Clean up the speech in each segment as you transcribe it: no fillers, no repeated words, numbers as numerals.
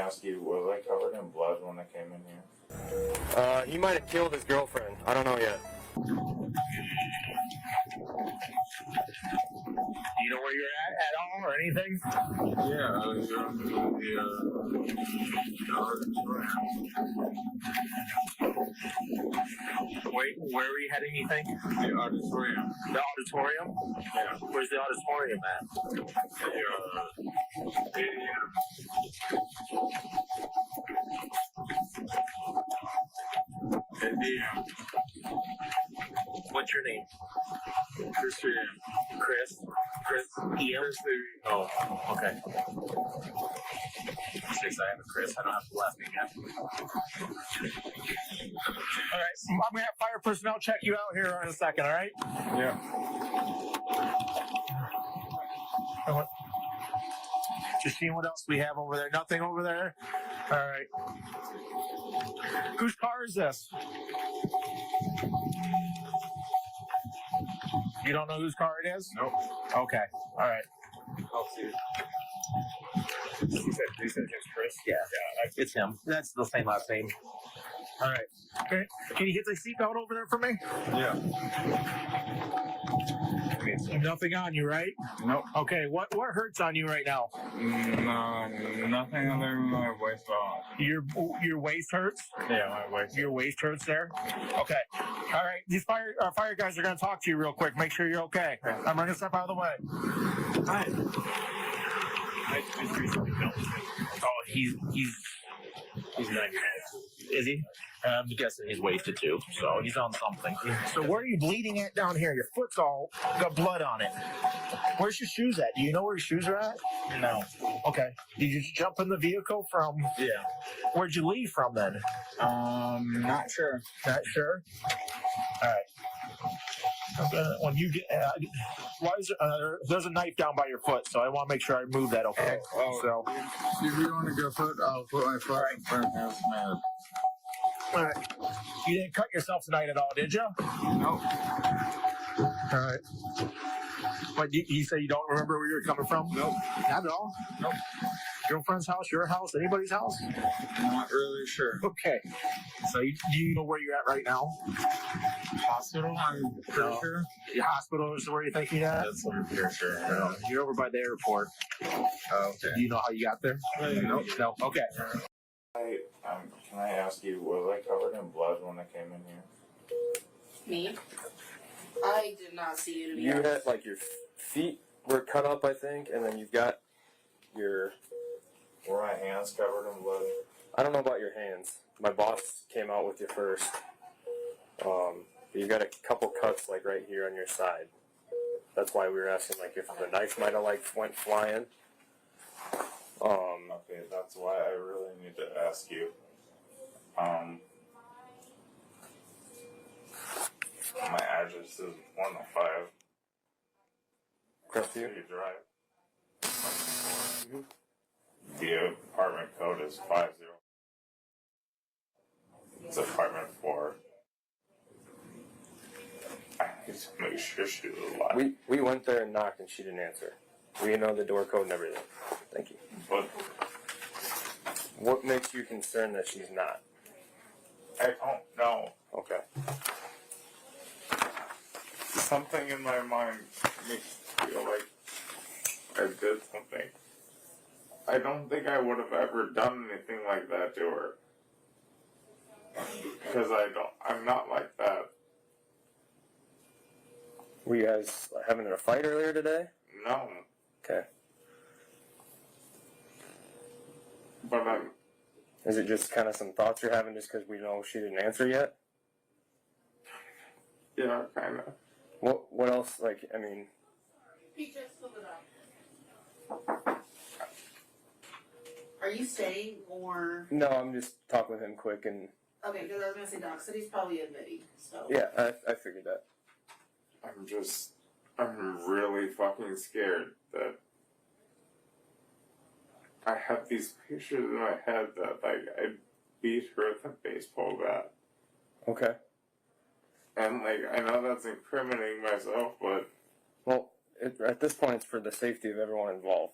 ask you, was I covered in blood when I came in here? He might have killed his girlfriend. I don't know yet. Do you know where you're at all or anything? Yeah, I was going to the Wait, where were you heading, you think? The auditorium. The auditorium? Yeah. Where's the auditorium at? What's your name? Christian. Chris? Chris? Ian? Oh, okay. 6, I have a Chris. I don't have the last name yet. All right, so I'm going to have fire personnel check you out here in a second, all right? Yeah. Just seeing what else we have over there. Nothing over there? All right. Whose car is this? You don't know whose car it is? Nope. Okay. All right. I'll see it. You said it's Chris? Yeah, it's him. That's the same last name. All right. Okay. Can you get the seatbelt over there for me? Yeah. Nothing on you, right? Nope. Okay. What hurts on you right now? Nothing other than my waist off. Your waist hurts? Yeah, my waist. Your waist hurts there? Okay. All right. These fire guys are going to talk to you real quick. Make sure you're okay. I'm going to step out of the way. Hi. I just recently dealt with him. Oh, he's not. Is he? I'm guessing he's wasted too, so he's on something. So where are you bleeding at down here? Your foot's all got blood on it. Where's your shoes at? Do you know where your shoes are at? No. Okay. Did you jump in the vehicle from? Yeah. Where'd you leave from then? Not sure. Not sure. All right. When you get, why is there's a knife down by your foot, so I want to make sure I move that. Okay. So if you want to go foot, I'll put my foot in front of his man. All right. You didn't cut yourself tonight at all, did you? Nope. All right. But you say you don't remember where you were coming from? Nope. Not at all? Nope. Girlfriend's house, your house, anybody's house? Not really sure. Okay. So do you know where you're at right now? Hospital? I'm pretty sure. Your hospital is where you're thinking at? That's what I'm pretty sure. You're over by the airport. Oh, okay. Do you know how you got there? Nope. No. Okay. Can I ask you, was I covered in blood when I came in here? Me? I did not see you, to be You honest. had, like, your feet were cut up, I think, and then you've got your... Were my hands covered in blood? I don't know about your hands. My boss came out with you first. You got a couple cuts, like, right here on your side. That's why we were asking, like, if the knife might have, like, went flying. Okay, that's why I really need to ask you. My address is 105 Crestview? Drive. The apartment code is 50. It's apartment 4. I need to make sure she was alive. We went there and knocked and she didn't answer. We know the door code and everything. Thank you. But What makes you concerned that she's not? I don't know. Okay. Something in my mind makes me feel like I did something. I don't think I would have ever done anything like that to her. Because I'm not like that. Were you guys having a fight earlier today? No. Okay. But Is it just kind of some thoughts you're having just because we know she didn't answer yet? yeah, kind of. What else, like, I mean... He just filled it up. Are you staying or? No, I'm just talking with him quick and... Okay, because I was going to say Doc City's probably admitting, so. Yeah, I figured that. I'm really fucking scared that I have these pictures in my head that, like, I beat her with a baseball bat. Okay. And, like, I know that's incriminating myself, but... Well, at this point, it's for the safety of everyone involved.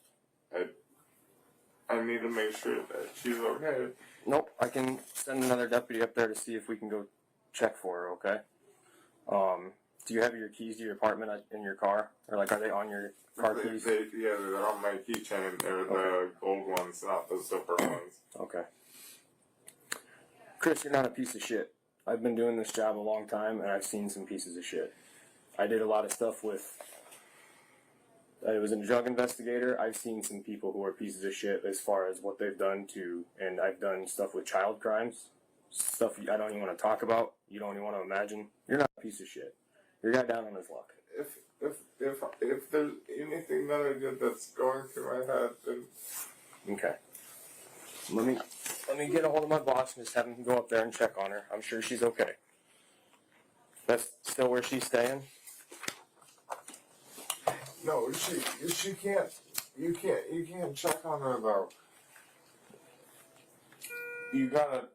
I need to make sure that she's okay. Nope, I can send another deputy up there to see if we can go check for her, okay? Do you have your keys to your apartment in your car? Or, like, are they on your car keys? Yeah, they're on my keychain. They're the gold ones, not the silver ones. Okay. Chris, you're not a piece of shit. I've been doing this job a long time, and I've seen some pieces of shit. I did a lot of stuff with... I was a drug investigator. I've seen some people who are pieces of shit as far as what they've done to... And I've done stuff with child crimes. Stuff I don't even want to talk about. You don't even want to imagine. You're not a piece of shit. You're a guy down on his luck. If there's anything that I did that's going through my head, then... Okay. Let me get a hold of my boss and just have him go up there and check on her. I'm sure she's okay. That's still where she's staying? No, she can't. You can't check on her though. You gotta.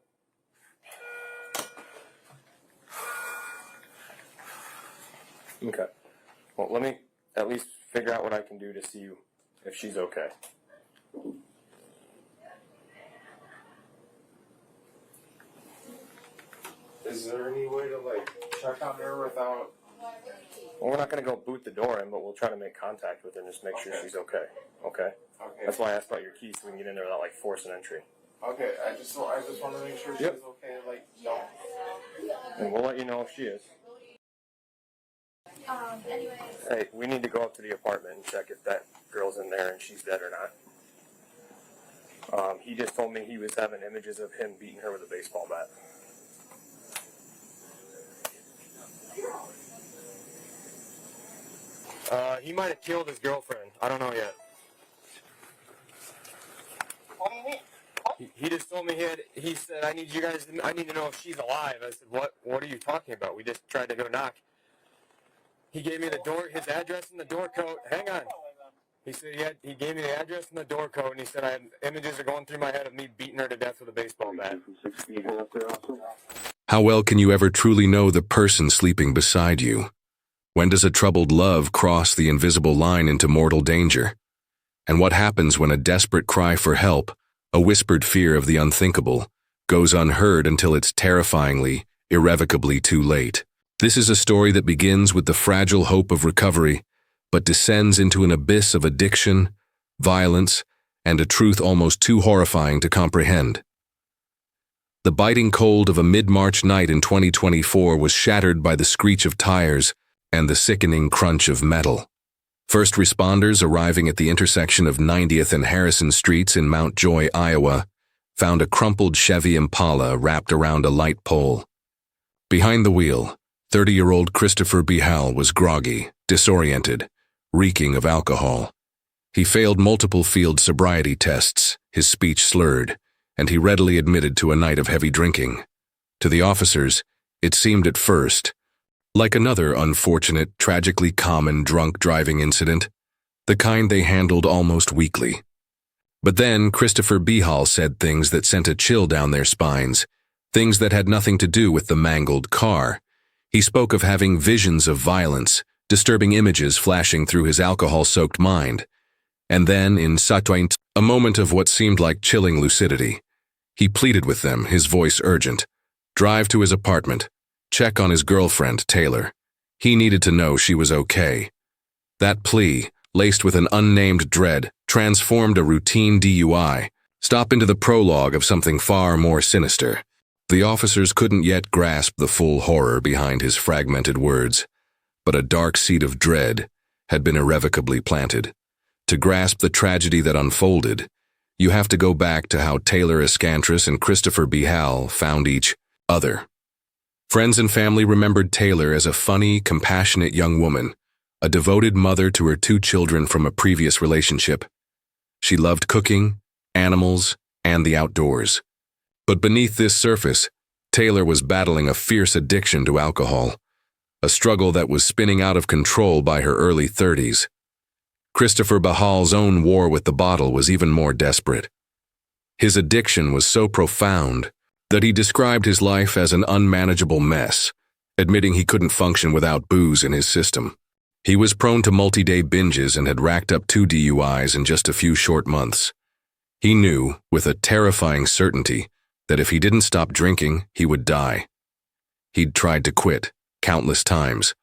Okay. Well, let me at least figure out what I can do to see if she's okay. Is there any way to like check on her without? Well, we're not going to go boot the door in, but we'll try to make contact with her and just make sure she's okay. Okay? Okay. That's why I asked about your keys so we can get in there without, like, forcing entry. Okay, I just want to make sure she's okay. Like, don't. And we'll let you know if she is. Anyways. Hey, we need to go up to the apartment and check if that girl's in there and she's dead or not. He just told me he was having images of him beating her with a baseball bat. He might have killed his girlfriend. I don't know yet. What do you mean? He just told me he said, I need to know if she's alive. I said, what are you talking about? We just tried to go knock. He gave me his address and the door code. Hang on. He said he gave me the address and the door code, and he said images are going through my head of me beating her to death with a baseball bat. How well can you ever truly know the person sleeping beside you? When does a troubled love cross the invisible line into mortal danger? And what happens when a desperate cry for help, a whispered fear of the unthinkable, goes unheard until it's terrifyingly, irrevocably too late? This is a story that begins with the fragile hope of recovery, but descends into an abyss of addiction, violence, and a truth almost too horrifying to comprehend. The biting cold of a mid-March night in 2024 was shattered by the screech of tires and the sickening crunch of metal. First responders arriving at the intersection of 90th and Harrison Streets in Mount Joy, Iowa, found a crumpled Chevy Impala wrapped around a light pole. Behind the wheel, 30-year-old Christopher Behal was groggy, disoriented, reeking of alcohol. He failed multiple field sobriety tests, his speech slurred, and he readily admitted to a night of heavy drinking. To the officers, it seemed at first like another unfortunate, tragically common drunk driving incident, the kind they handled almost weekly. But then Christopher Behal said things that sent a chill down their spines, things that had nothing to do with the mangled car. He spoke of having visions of violence, disturbing images flashing through his alcohol-soaked mind. And then, in a moment of what seemed like chilling lucidity, he pleaded with them, his voice urgent. Drive to his apartment. Check on his girlfriend, Taylor. He needed to know she was okay. That plea, laced with an unnamed dread, transformed a routine DUI, stop into the prologue of something far more sinister. The officers couldn't yet grasp the full horror behind his fragmented words, but a dark seed of dread had been irrevocably planted. To grasp the tragedy that unfolded, you have to go back to how Taylor Eskantrus and Christopher Behal found each other. Friends and family remembered Taylor as a funny, compassionate young woman, a devoted mother to her 2 children from a previous relationship. She loved cooking, animals, and the outdoors. But beneath this surface, Taylor was battling a fierce addiction to alcohol, a struggle that was spinning out of control by her early 30s. Christopher Behal's own war with the bottle was even more desperate. His addiction was so profound that he described his life as an unmanageable mess, admitting he couldn't function without booze in his system. He was prone to multi-day binges and had racked up 2 DUIs in just a few short months. He knew, with a terrifying certainty, that if he didn't stop drinking, he would die. He'd tried to quit countless times,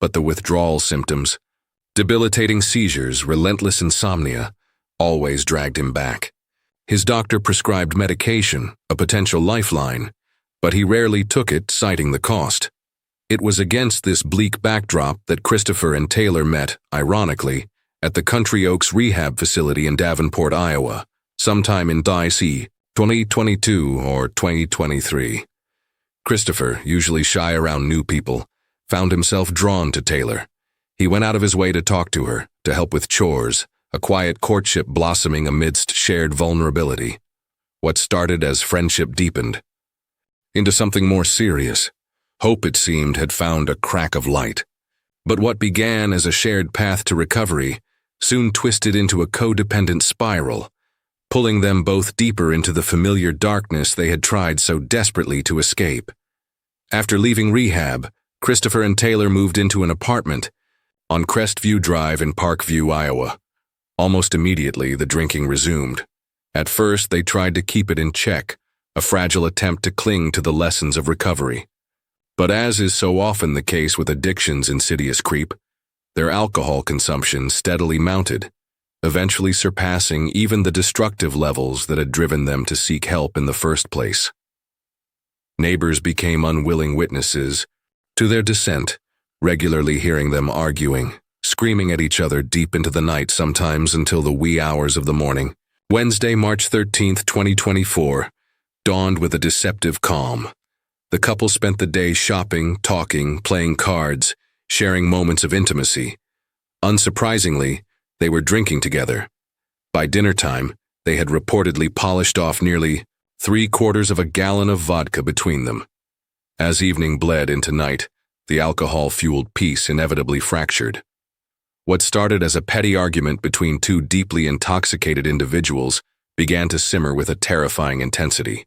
but the withdrawal symptoms, debilitating seizures, relentless insomnia, always dragged him back. His doctor prescribed medication, a potential lifeline, but he rarely took it, citing the cost. It was against this bleak backdrop that Christopher and Taylor met, ironically, at the Country Oaks Rehab facility in Davenport, Iowa, sometime in DC 2022 or 2023. Christopher, usually shy around new people, found himself drawn to Taylor. He went out of his way to talk to her, to help with chores, a quiet courtship blossoming amidst shared vulnerability. What started as friendship deepened into something more serious. Hope, it seemed, had found a crack of light. But what began as a shared path to recovery soon twisted into a codependent spiral, pulling them both deeper into the familiar darkness they had tried so desperately to escape. After leaving rehab, Christopher and Taylor moved into an apartment on Crestview Drive in Parkview, Iowa. Almost immediately, the drinking resumed. At first, they tried to keep it in check, a fragile attempt to cling to the lessons of recovery. But as is so often the case with addiction's insidious creep, their alcohol consumption steadily mounted, eventually surpassing even the destructive levels that had driven them to seek help in the first place. Neighbors became unwilling witnesses to their descent, regularly hearing them arguing, screaming at each other deep into the night, sometimes until the wee hours of the morning. Wednesday, March 13, 2024, dawned with a deceptive calm. The couple spent the day shopping, talking, playing cards, sharing moments of intimacy. Unsurprisingly, they were drinking together. By dinner time, they had reportedly polished off nearly 3/4 of a gallon of vodka between them. As evening bled into night, the alcohol-fueled peace inevitably fractured. What started as a petty argument between two deeply intoxicated individuals began to simmer with a terrifying intensity.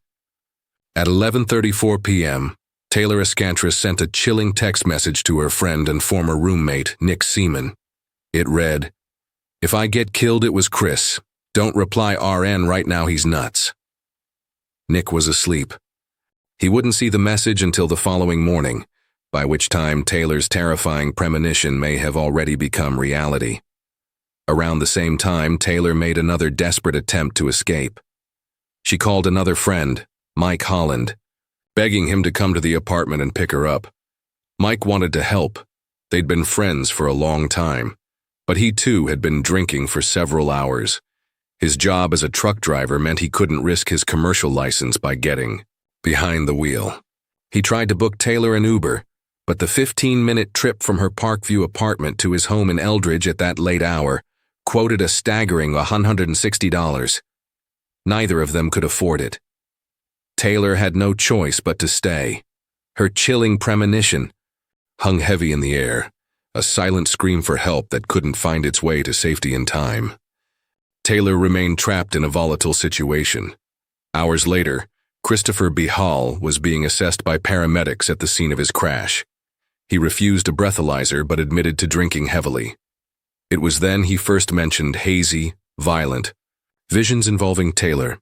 At 11:34 p.m., Taylor Eskantrus sent a chilling text message to her friend and former roommate, Nick Seaman. It read, "If I get killed, it was Chris. Don't reply RN right now, he's nuts." Nick was asleep. He wouldn't see the message until the following morning, by which time Taylor's terrifying premonition may have already become reality. Around the same time, Taylor made another desperate attempt to escape. She called another friend, Mike Holland, begging him to come to the apartment and pick her up. Mike wanted to help. They'd been friends for a long time, but he too had been drinking for several hours. His job as a truck driver meant he couldn't risk his commercial license by getting behind the wheel. He tried to book Taylor an Uber, but the 15-minute trip from her Parkview apartment to his home in Eldridge at that late hour quoted a staggering $160. Neither of them could afford it. Taylor had no choice but to stay. Her chilling premonition hung heavy in the air, a silent scream for help that couldn't find its way to safety in time. Taylor remained trapped in a volatile situation. Hours later, Christopher Behal was being assessed by paramedics at the scene of his crash. He refused a breathalyzer but admitted to drinking heavily. It was then he first mentioned hazy, violent visions involving Taylor,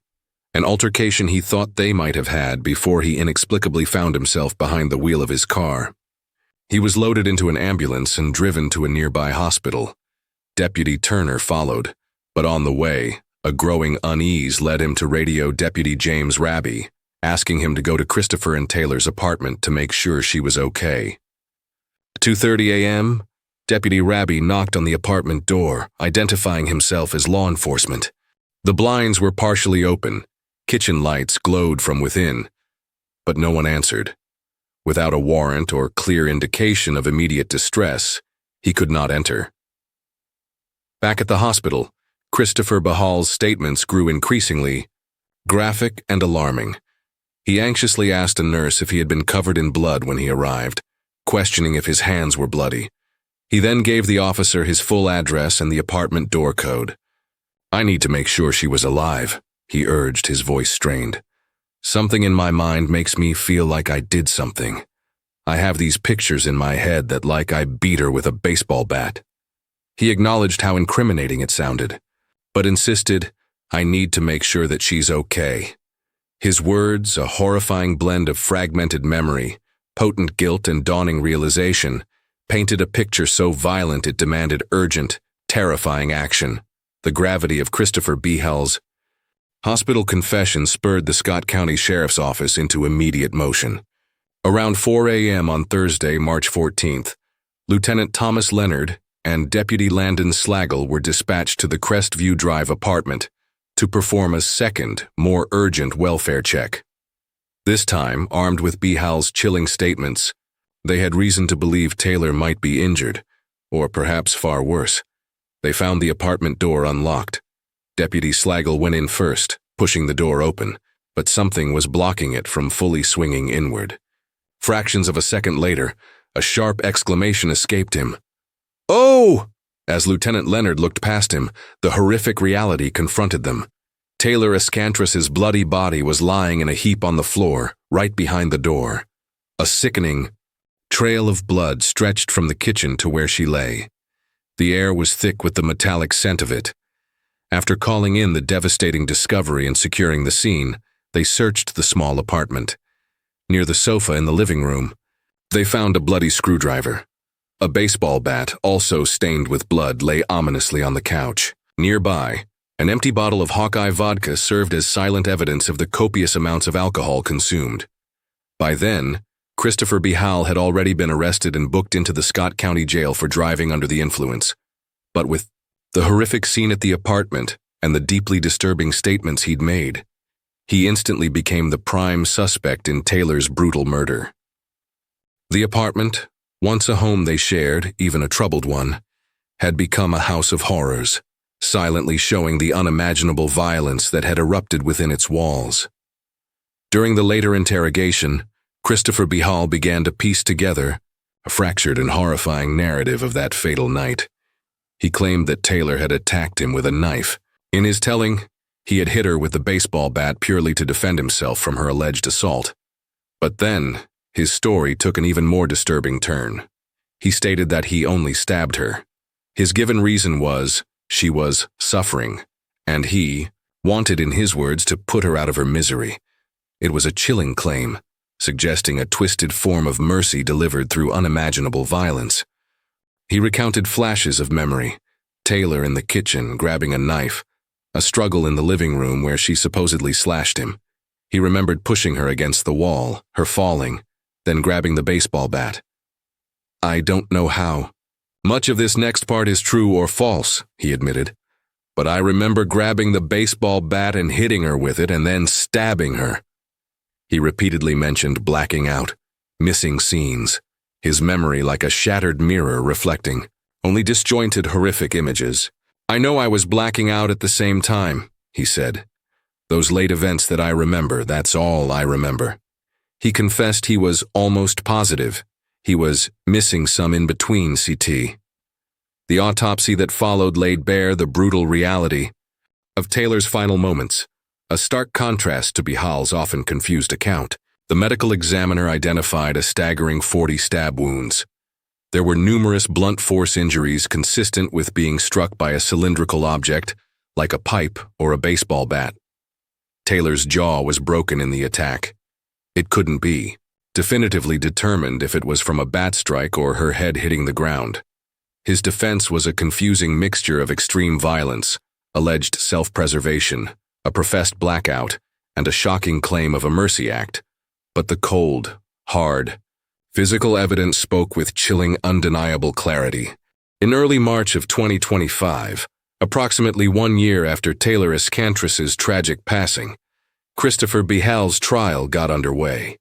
an altercation he thought they might have had before he inexplicably found himself behind the wheel of his car. He was loaded into an ambulance and driven to a nearby hospital. Deputy Turner followed, but on the way, a growing unease led him to radio Deputy James Raby, asking him to go to Christopher and Taylor's apartment to make sure she was okay. At 2:30 a.m., Deputy Raby knocked on the apartment door, identifying himself as law enforcement. The blinds were partially open. Kitchen lights glowed from within, but no one answered. Without a warrant or clear indication of immediate distress, he could not enter. Back at the hospital, Christopher Behal's statements grew increasingly graphic and alarming. He anxiously asked a nurse if he had been covered in blood when he arrived, questioning if his hands were bloody. He then gave the officer his full address and the apartment door code. "I need to make sure she was alive," he urged, his voice strained. "Something in my mind makes me feel like I did something. I have these pictures in my head that like I beat her with a baseball bat." He acknowledged how incriminating it sounded, but insisted, I need to make sure that she's okay. His words, a horrifying blend of fragmented memory, potent guilt and dawning realization, painted a picture so violent it demanded urgent, terrifying action. The gravity of Christopher Behal's hospital confession spurred the Scott County Sheriff's Office into immediate motion. Around 4 a.m. on Thursday, March 14th, Lieutenant Thomas Leonard and Deputy Landon Slagle were dispatched to the Crestview Drive apartment to perform a second, more urgent welfare check. This time, armed with Behal's chilling statements, they had reason to believe Taylor might be injured, or perhaps far worse. They found the apartment door unlocked. Deputy Slagle went in first, pushing the door open, but something was blocking it from fully swinging inward. Fractions of a second later, a sharp exclamation escaped him. "Oh!" As Lieutenant Leonard looked past him, the horrific reality confronted them. Taylor Eskantrus's bloody body was lying in a heap on the floor, right behind the door. A sickening trail of blood stretched from the kitchen to where she lay. The air was thick with the metallic scent of it. After calling in the devastating discovery and securing the scene, they searched the small apartment. Near the sofa in the living room, they found a bloody screwdriver. A baseball bat, also stained with blood, lay ominously on the couch. Nearby, an empty bottle of Hawkeye vodka served as silent evidence of the copious amounts of alcohol consumed. By then, Christopher Behal had already been arrested and booked into the Scott County Jail for driving under the influence. But with the horrific scene at the apartment and the deeply disturbing statements he'd made, he instantly became the prime suspect in Taylor's brutal murder. The apartment, once a home they shared, even a troubled one, had become a house of horrors, silently showing the unimaginable violence that had erupted within its walls. During the later interrogation, Christopher Behal began to piece together a fractured and horrifying narrative of that fatal night. He claimed that Taylor had attacked him with a knife. In his telling, he had hit her with the baseball bat purely to defend himself from her alleged assault. But then, his story took an even more disturbing turn. He stated that he only stabbed her. His given reason was she was suffering, and he wanted, in his words, to put her out of her misery. It was a chilling claim, suggesting a twisted form of mercy delivered through unimaginable violence. He recounted flashes of memory: Taylor in the kitchen grabbing a knife, a struggle in the living room where she supposedly slashed him. He remembered pushing her against the wall, her falling, then grabbing the baseball bat. "I don't know how. Much of this next part is true or false," he admitted. "But I remember grabbing the baseball bat and hitting her with it and then stabbing her." He repeatedly mentioned blacking out, missing scenes, his memory like a shattered mirror reflecting only disjointed, horrific images. "I know I was blacking out at the same time," he said. "Those late events that I remember, that's all I remember." He confessed he was almost positive he was missing some in-between CT. The autopsy that followed laid bare the brutal reality of Taylor's final moments, a stark contrast to Behal's often confused account. The medical examiner identified a staggering 40 stab wounds. There were numerous blunt force injuries consistent with being struck by a cylindrical object, like a pipe or a baseball bat. Taylor's jaw was broken in the attack. It couldn't be definitively determined if it was from a bat strike or her head hitting the ground. His defense was a confusing mixture of extreme violence, alleged self-preservation, a professed blackout, and a shocking claim of a mercy act. But the cold, hard, physical evidence spoke with chilling, undeniable clarity. In early March of 2025, approximately 1 year after Taylor Eskantrus's tragic passing, Christopher Behal's trial got underway.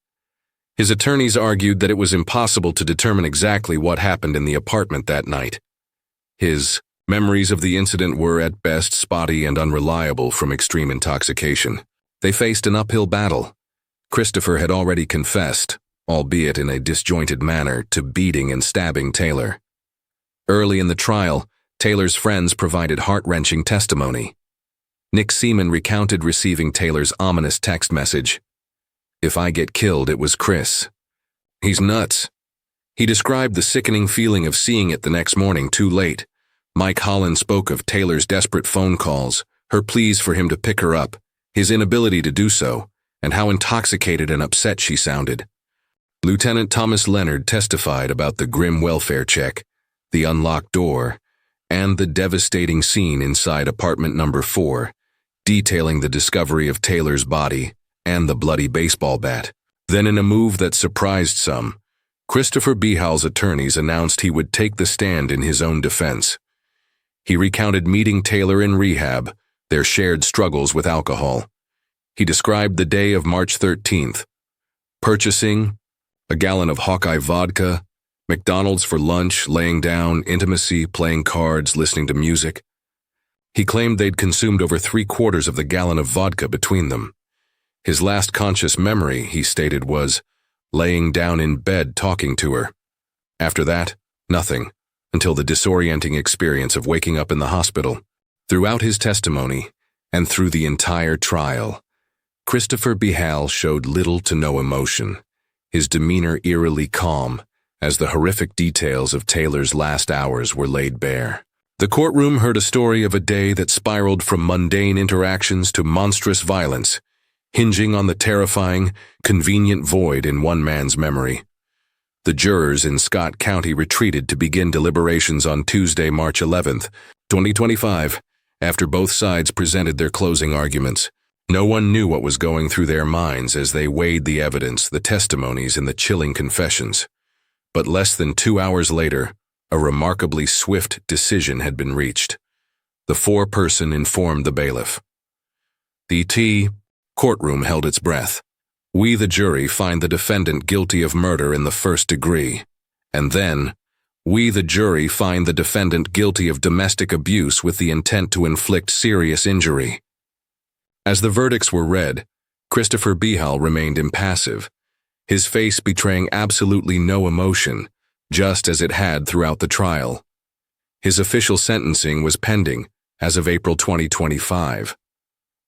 His attorneys argued that it was impossible to determine exactly what happened in the apartment that night. His memories of the incident were at best spotty and unreliable from extreme intoxication. They faced an uphill battle. Christopher had already confessed, albeit in a disjointed manner, to beating and stabbing Taylor. Early in the trial, Taylor's friends provided heart-wrenching testimony. Nick Seaman recounted receiving Taylor's ominous text message: "If I get killed, it was Chris. He's nuts." He described the sickening feeling of seeing it the next morning too late. Mike Holland spoke of Taylor's desperate phone calls, her pleas for him to pick her up, his inability to do so, and how intoxicated and upset she sounded. Lieutenant Thomas Leonard testified about the grim welfare check, the unlocked door, and the devastating scene inside apartment number 4, detailing the discovery of Taylor's body and the bloody baseball bat. Then, in a move that surprised some, Christopher Behal's attorneys announced he would take the stand in his own defense. He recounted meeting Taylor in rehab, their shared struggles with alcohol. He described the day of March 13th, purchasing a gallon of Hawkeye vodka, McDonald's for lunch, laying down, intimacy, playing cards, listening to music. He claimed they'd consumed over 3/4 of the gallon of vodka between them. His last conscious memory, he stated, was laying down in bed talking to her. After that, nothing, until the disorienting experience of waking up in the hospital. Throughout his testimony, and through the entire trial, Christopher Behal showed little to no emotion, his demeanor eerily calm, as the horrific details of Taylor's last hours were laid bare. The courtroom heard a story of a day that spiraled from mundane interactions to monstrous violence, hinging on the terrifying, convenient void in one man's memory. The jurors in Scott County retreated to begin deliberations on Tuesday, March 11th, 2025, after both sides presented their closing arguments. No one knew what was going through their minds as they weighed the evidence, the testimonies, and the chilling confessions. But less than 2 hours later, a remarkably swift decision had been reached. The foreperson informed the bailiff. The courtroom held its breath. We, the jury, find the defendant guilty of murder in the first degree. And then, we, the jury, find the defendant guilty of domestic abuse with the intent to inflict serious injury. As the verdicts were read, Christopher Behal remained impassive, his face betraying absolutely no emotion, just as it had throughout the trial. His official sentencing was pending as of April 2025.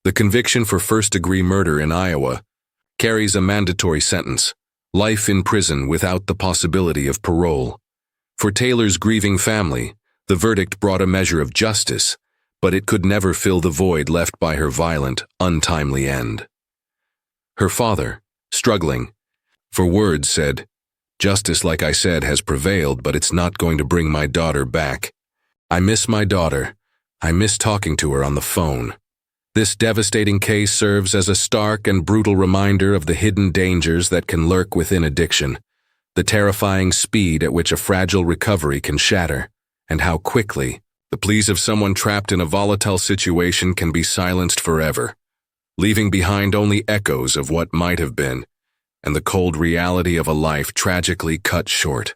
The conviction for first-degree murder in Iowa carries a mandatory sentence, life in prison without the possibility of parole. For Taylor's grieving family, the verdict brought a measure of justice, but it could never fill the void left by her violent, untimely end. Her father, struggling for words, said, "Justice, like I said, has prevailed, but it's not going to bring my daughter back. I miss my daughter. I miss talking to her on the phone." This devastating case serves as a stark and brutal reminder of the hidden dangers that can lurk within addiction, the terrifying speed at which a fragile recovery can shatter, and how quickly the pleas of someone trapped in a volatile situation can be silenced forever, leaving behind only echoes of what might have been and the cold reality of a life tragically cut short.